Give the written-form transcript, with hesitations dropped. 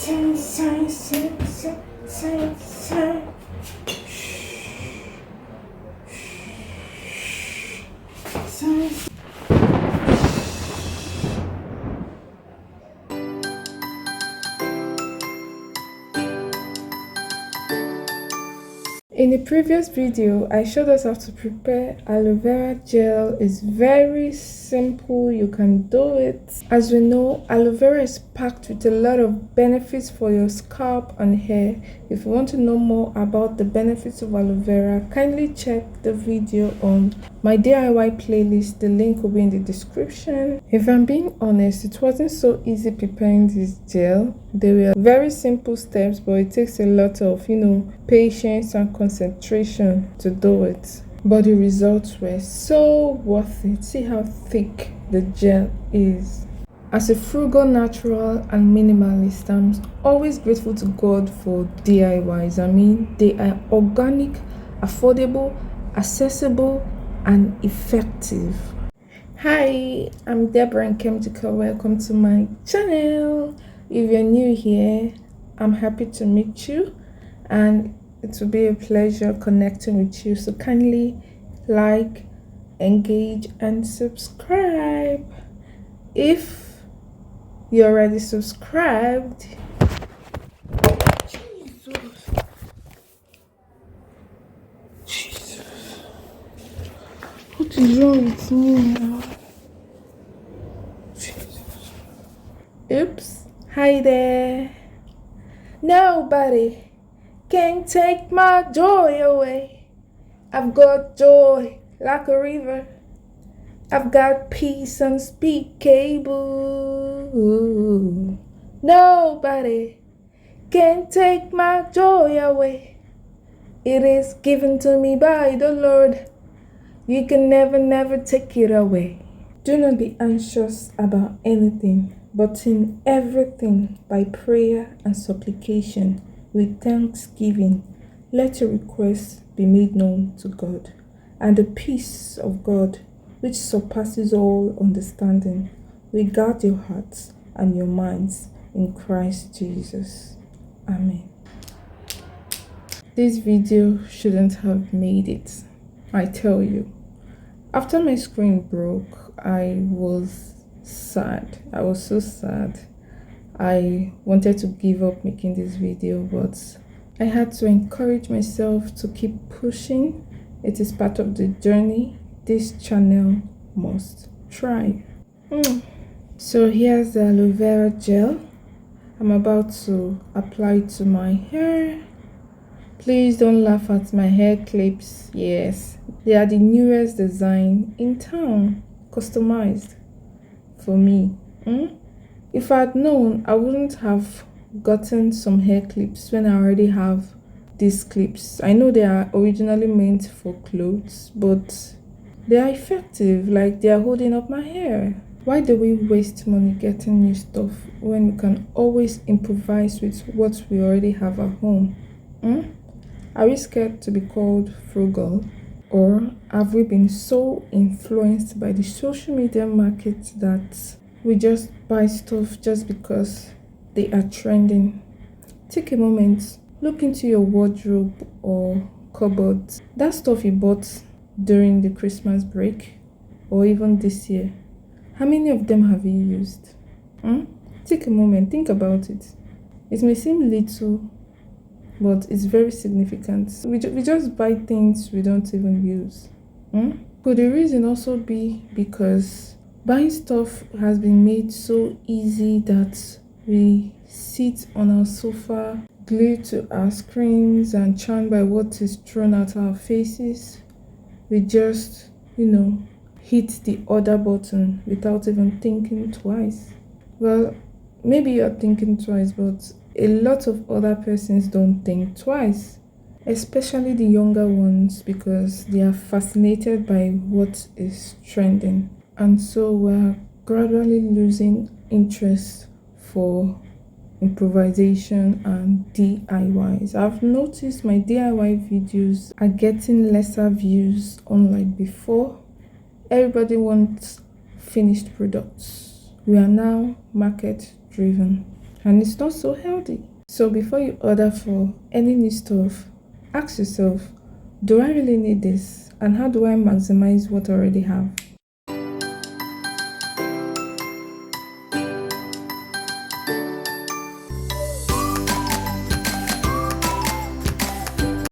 In the previous video, I showed us how to prepare aloe vera gel. It's very simple, you can do it. As we know, aloe vera is packed with a lot of benefits for your scalp and hair. If you want to know more about the benefits of aloe vera, kindly check the video on my DIY playlist. The link will be in the description. If I'm being honest, it wasn't so easy preparing this gel. They were very simple steps, but it takes a lot of, patience and concentration to do it. But the results were so worth it. See how thick the gel is. As a frugal, natural, and minimalist, I'm always grateful to God for DIYs. I mean, they are organic, affordable, accessible, and effective. Hi, I'm Deborah and Chemical. Welcome to my channel. If you're new here, I'm happy to meet you, and it will be a pleasure connecting with you. So kindly like, engage, and subscribe. If you're already subscribed, Jesus, what is wrong with me now? Jesus. Oops. Hi there. Nobody can take my joy away. I've got joy like a river. I've got peace unspeakable. Nobody can take my joy away. It is given to me by the Lord. You can never take it away. Do not be anxious about anything, but in everything by prayer and supplication with thanksgiving, let your requests be made known to God. And the peace of God, which surpasses all understanding, will guard your hearts and your minds in Christ Jesus. Amen. This video shouldn't have made it, I tell you. After my screen broke, I was sad. I was so sad. I wanted to give up making this video, but I had to encourage myself to keep pushing. It is part of the journey. This channel must try. So here's the aloe vera gel. I'm about to apply it to my hair. Please don't laugh at my hair clips. Yes, they are the newest design in town, customized for me. If I had known, I wouldn't have gotten some hair clips when I already have these clips. I know they are originally meant for clothes, but they are effective, like they are holding up my hair. Why do we waste money getting new stuff when we can always improvise with what we already have at home? Are we scared to be called frugal? Or have we been so influenced by the social media market that we just buy stuff just because they are trending? Take a moment, look into your wardrobe or cupboard. That stuff you bought during the Christmas break or even this year, how many of them have you used? Take a moment, think about it. It may seem little, but it's very significant. We just buy things we don't even use. Could the reason also be because buying stuff has been made so easy that we sit on our sofa, glued to our screens and charmed by what is thrown at our faces? We just, hit the order button without even thinking twice. Well, maybe you're thinking twice, but a lot of other persons don't think twice, especially the younger ones, because they are fascinated by what is trending. And so we're gradually losing interest for improvisation and DIYs. I've noticed my DIY videos are getting lesser views unlike before. Everybody wants finished products. We are now market driven. and it's not so healthy. So before you order for any new stuff, ask yourself, do I really need this? And how do I maximize what I already have?